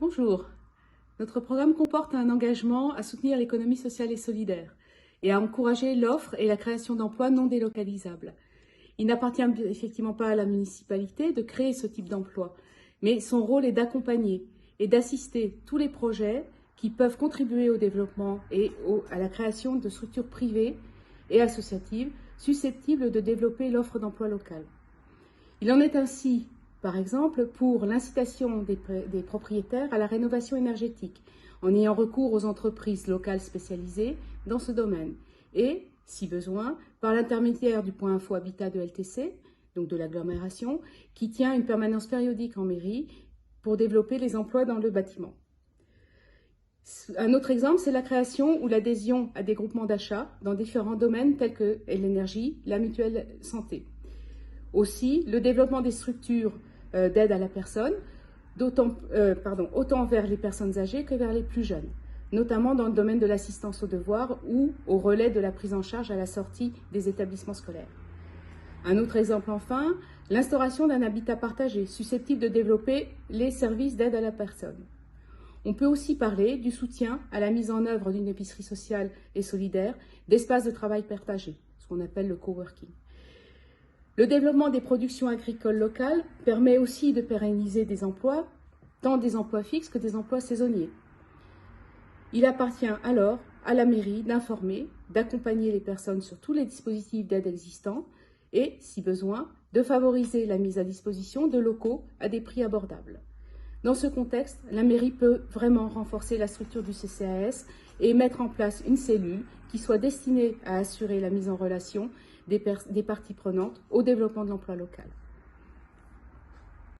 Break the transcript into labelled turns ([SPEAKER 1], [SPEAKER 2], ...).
[SPEAKER 1] Bonjour. Notre programme comporte un engagement à soutenir l'économie sociale et solidaire et à encourager l'offre et la création d'emplois non délocalisables. Il n'appartient effectivement pas à la municipalité de créer ce type d'emploi, mais son rôle est d'accompagner et d'assister tous les projets qui peuvent contribuer au développement et à la création de structures privées et associatives susceptibles de développer l'offre d'emploi locale. Il en est ainsi, par exemple, pour l'incitation des propriétaires à la rénovation énergétique, en ayant recours aux entreprises locales spécialisées dans ce domaine, et, si besoin, par l'intermédiaire du point info habitat de LTC, donc de l'agglomération, qui tient une permanence périodique en mairie pour développer les emplois dans le bâtiment. Un autre exemple, c'est la création ou l'adhésion à des groupements d'achat dans différents domaines tels que l'énergie, la mutuelle santé. Aussi, le développement des structures d'aide à la personne, autant vers les personnes âgées que vers les plus jeunes, notamment dans le domaine de l'assistance aux devoirs ou au relais de la prise en charge à la sortie des établissements scolaires. Un autre exemple enfin, l'instauration d'un habitat partagé susceptible de développer les services d'aide à la personne. On peut aussi parler du soutien à la mise en œuvre d'une épicerie sociale et solidaire, d'espaces de travail partagés, ce qu'on appelle le coworking. Le développement des productions agricoles locales permet aussi de pérenniser des emplois, tant des emplois fixes que des emplois saisonniers. Il appartient alors à la mairie d'informer, d'accompagner les personnes sur tous les dispositifs d'aide existants et, si besoin, de favoriser la mise à disposition de locaux à des prix abordables. Dans ce contexte, la mairie peut vraiment renforcer la structure du CCAS et mettre en place une cellule qui soit destinée à assurer la mise en relation des parties prenantes au développement de l'emploi local.